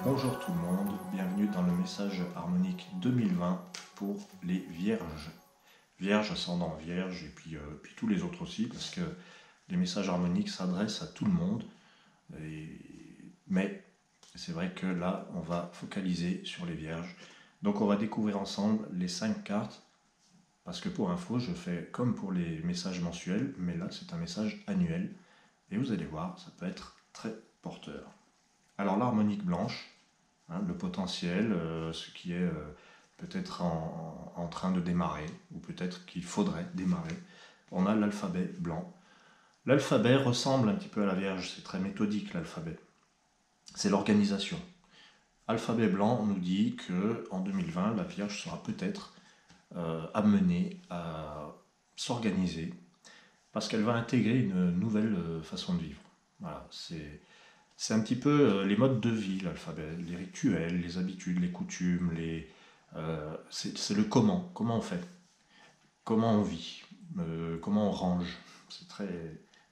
Bonjour tout le monde, bienvenue dans le message harmonique 2020 pour les vierges. Vierges, ascendant vierge et puis tous les autres aussi, parce que les messages harmoniques s'adressent à tout le monde. Mais c'est vrai que là, on va focaliser sur les vierges. Donc on va découvrir ensemble les 5 cartes, parce que pour info, je fais comme pour les messages mensuels, mais là c'est un message annuel. Et vous allez voir, ça peut être très porteur. Alors l'harmonique blanche, le potentiel, ce qui est peut-être en train de démarrer, ou peut-être qu'il faudrait démarrer. On a l'alphabet blanc. L'alphabet ressemble un petit peu à la Vierge, c'est très méthodique l'alphabet. C'est l'organisation. Alphabet blanc nous dit qu'en 2020, la Vierge sera peut-être amenée à s'organiser, parce qu'elle va intégrer une nouvelle façon de vivre. Voilà, c'est un petit peu les modes de vie, l'alphabet, les rituels, les habitudes, les coutumes, c'est le comment on fait, comment on vit, comment on range. C'est très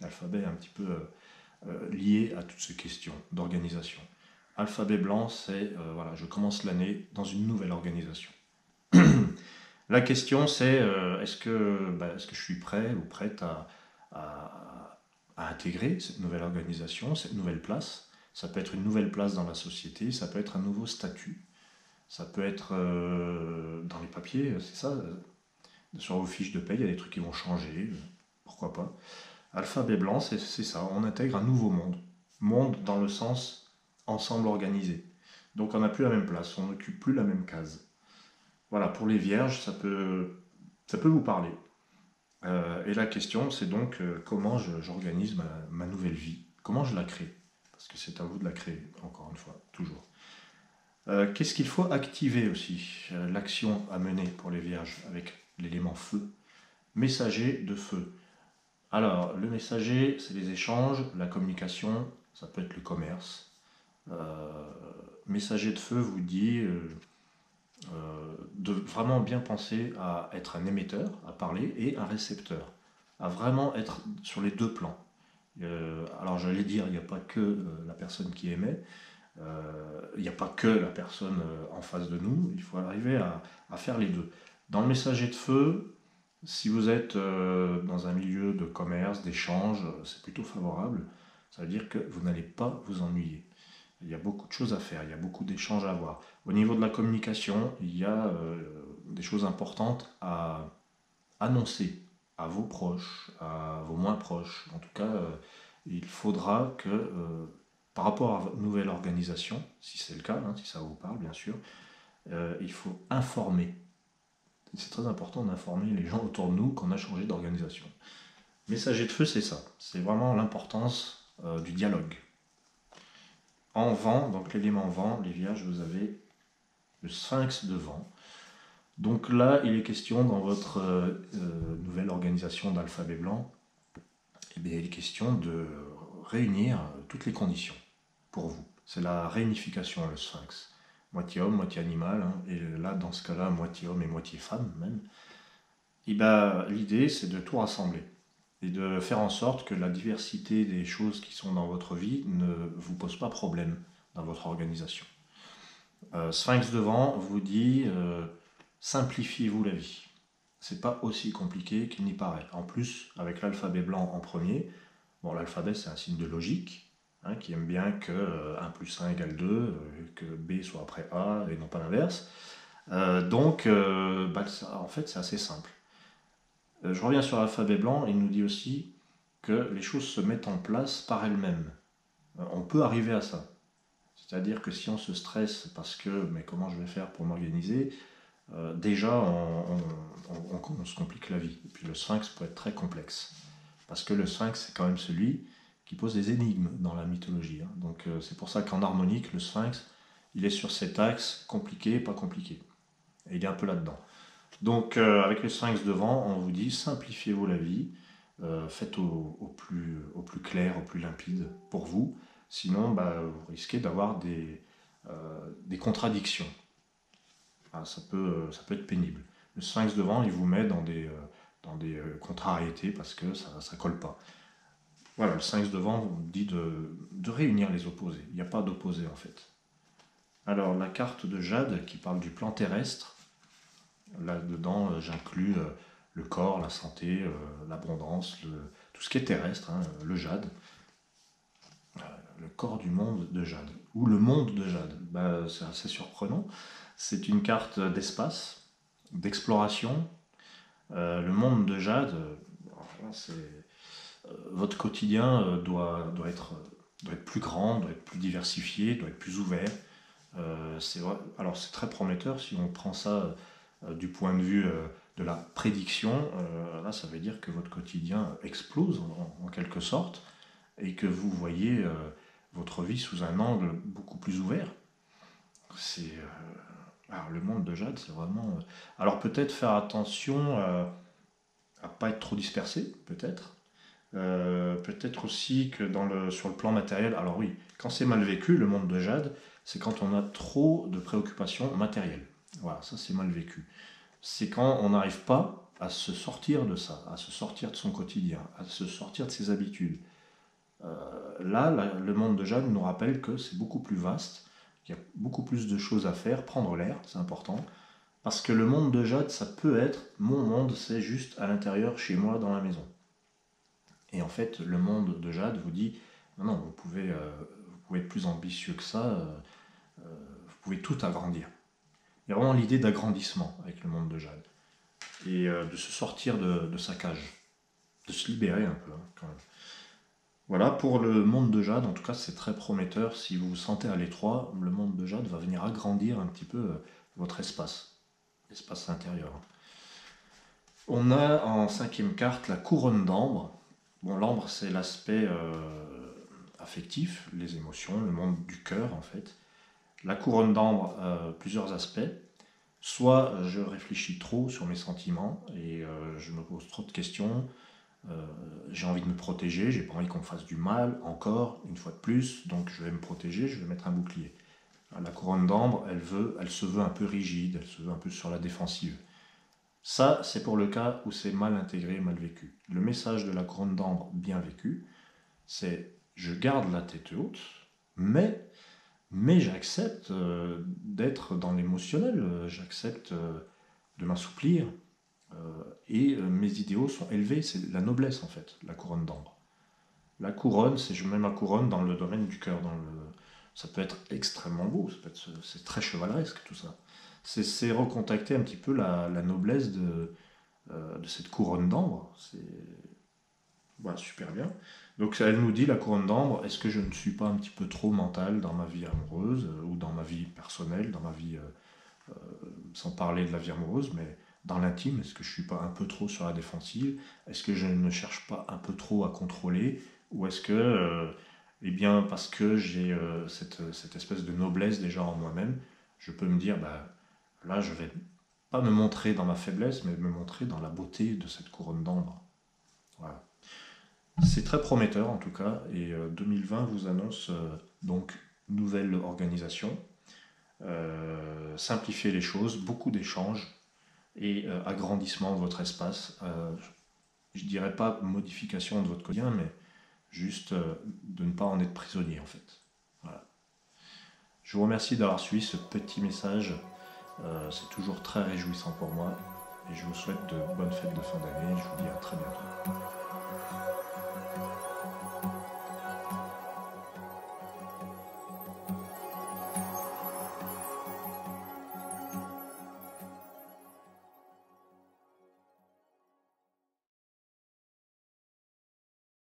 l'alphabet est un petit peu lié à toutes ces questions d'organisation. Alphabet blanc, c'est voilà, je commence l'année dans une nouvelle organisation. La question c'est est-ce que je suis prêt ou prête à intégrer cette nouvelle organisation, cette nouvelle place. Ça peut être une nouvelle place dans la société, ça peut être un nouveau statut, ça peut être dans les papiers, c'est ça, sur vos fiches de paie, il y a des trucs qui vont changer, pourquoi pas. Alphabet blanc, c'est ça, on intègre un nouveau monde. Monde dans le sens ensemble organisé. Donc on n'a plus la même place, on n'occupe plus la même case. Voilà, pour les vierges, ça peut vous parler. Et la question, c'est donc comment j'organise ma nouvelle vie, comment je la crée, parce que c'est à vous de la créer, encore une fois, toujours. Qu'est-ce qu'il faut activer aussi? L'action à mener pour les vierges avec l'élément feu. Messager de feu. Alors, le messager, c'est les échanges, la communication, ça peut être le commerce. Messager de feu vous dit de vraiment bien penser à être un émetteur, à parler, et un récepteur, à vraiment être sur les deux plans. Alors j'allais dire, il n'y a pas que la personne qui émet, il n'y a pas que la personne en face de nous, il faut arriver à faire les deux. Dans le messager de feu, si vous êtes dans un milieu de commerce, d'échange, c'est plutôt favorable, ça veut dire que vous n'allez pas vous ennuyer. Il y a beaucoup de choses à faire, il y a beaucoup d'échanges à avoir. Au niveau de la communication, il y a des choses importantes à annoncer à vos proches, à vos moins proches. En tout cas, il faudra que, par rapport à votre nouvelle organisation, si c'est le cas, si ça vous parle bien sûr, il faut informer. C'est très important d'informer les gens autour de nous qu'on a changé d'organisation. Messager de feu, c'est ça. C'est vraiment l'importance du dialogue. En vent, donc l'élément vent, les vierges, vous avez le sphinx de vent. Donc là, il est question dans votre nouvelle organisation d'alphabet blanc, il est question de réunir toutes les conditions pour vous. C'est la réunification, le sphinx. Moitié homme, moitié animal, et là, dans ce cas-là, moitié homme et moitié femme même. Et l'idée, c'est de tout rassembler et de faire en sorte que la diversité des choses qui sont dans votre vie ne vous pose pas problème dans votre organisation. Sphinx de vent vous dit simplifiez-vous la vie. C'est pas aussi compliqué qu'il n'y paraît. En plus, avec l'alphabet blanc en premier, bon, l'alphabet c'est un signe de logique, qui aime bien que 1 plus 1 égale 2, que B soit après A et non pas l'inverse. En fait, c'est assez simple. Je reviens sur l'alphabet blanc, il nous dit aussi que les choses se mettent en place par elles-mêmes. On peut arriver à ça. C'est-à-dire que si on se stresse parce que mais comment je vais faire pour m'organiser, déjà on se complique la vie. Et puis le sphinx peut être très complexe. Parce que le sphinx c'est quand même celui qui pose des énigmes dans la mythologie. Donc c'est pour ça qu'en harmonique, le sphinx, il est sur cet axe compliqué, pas compliqué. Et il est un peu là-dedans. Donc avec le sphinx devant, on vous dit simplifiez-vous la vie, faites au plus clair, au plus limpide pour vous. Sinon, vous risquez d'avoir des contradictions. Ça peut être pénible. Le sphinx devant, il vous met dans des contrariétés parce que ça ne colle pas. Voilà, le sphinx devant vous dit de réunir les opposés. Il n'y a pas d'opposé en fait. Alors, la carte de Jade qui parle du plan terrestre, là-dedans, j'inclus le corps, la santé, l'abondance, tout ce qui est terrestre, hein, le Jade. Le corps du monde de Jade, ou le monde de Jade. Bah, c'est assez surprenant. C'est une carte d'espace, d'exploration. Le monde de Jade, votre quotidien doit être plus grand, doit être plus diversifié, doit être plus ouvert. Alors c'est très prometteur si on prend ça du point de vue de la prédiction. Là, ça veut dire que votre quotidien explose en quelque sorte et que vous voyez votre vie sous un angle beaucoup plus ouvert. Alors, le monde de Jade, c'est vraiment. Alors peut-être faire attention à pas être trop dispersé, peut-être. Peut-être aussi que sur le plan matériel, alors oui, quand c'est mal vécu, le monde de Jade, c'est quand on a trop de préoccupations matérielles. Voilà, ça c'est mal vécu. C'est quand on n'arrive pas à se sortir de ça, à se sortir de son quotidien, à se sortir de ses habitudes. Le monde de Jade nous rappelle que c'est beaucoup plus vaste, qu'il y a beaucoup plus de choses à faire, prendre l'air, c'est important. Parce que le monde de Jade, ça peut être, mon monde, c'est juste à l'intérieur, chez moi, dans la maison. Et en fait, le monde de Jade vous dit, non, non, vous pouvez être plus ambitieux que ça, vous pouvez tout agrandir. Il y a vraiment l'idée d'agrandissement avec le monde de Jade. Et de se sortir de sa cage, de se libérer un peu, hein, quand même. Voilà, pour le monde de Jade, en tout cas, c'est très prometteur. Si vous vous sentez à l'étroit, le monde de Jade va venir agrandir un petit peu votre l'espace intérieur. On a en cinquième carte la couronne d'ambre. Bon, l'ambre, c'est l'aspect affectif, les émotions, le monde du cœur, en fait. La couronne d'ambre, plusieurs aspects. Soit je réfléchis trop sur mes sentiments et je me pose trop de questions. J'ai envie de me protéger, j'ai pas envie qu'on me fasse du mal, encore, une fois de plus, donc je vais me protéger, je vais mettre un bouclier. La couronne d'ambre, elle se veut un peu rigide, elle se veut un peu sur la défensive. Ça, c'est pour le cas où c'est mal intégré, mal vécu. Le message de la couronne d'ambre bien vécu, c'est je garde la tête haute, mais j'accepte d'être dans l'émotionnel, j'accepte de m'assouplir, et mes idéaux sont élevés, c'est la noblesse en fait, la couronne d'ambre. La couronne, je mets ma couronne dans le domaine du cœur, ça peut être extrêmement beau, c'est très chevaleresque tout ça. C'est recontacter un petit peu la noblesse de cette couronne d'ambre, voilà, super bien. Donc elle nous dit, la couronne d'ambre, est-ce que je ne suis pas un petit peu trop mental dans ma vie amoureuse ou dans ma vie personnelle, dans ma vie, sans parler de la vie amoureuse, mais dans l'intime, est-ce que je ne suis pas un peu trop sur la défensive? Est-ce que je ne cherche pas un peu trop à contrôler? Ou est-ce que, eh bien, parce que j'ai cette espèce de noblesse déjà en moi-même, je peux me dire, bah, là, je vais pas me montrer dans ma faiblesse, mais me montrer dans la beauté de cette couronne d'ambre. Voilà. C'est très prometteur en tout cas, et 2020 vous annonce donc nouvelle organisation, simplifier les choses, beaucoup d'échanges et agrandissement de votre espace. Je dirais pas modification de votre quotidien, mais juste de ne pas en être prisonnier en fait. Voilà. Je vous remercie d'avoir suivi ce petit message, c'est toujours très réjouissant pour moi, et je vous souhaite de bonnes fêtes de fin d'année, je vous dis à très bientôt.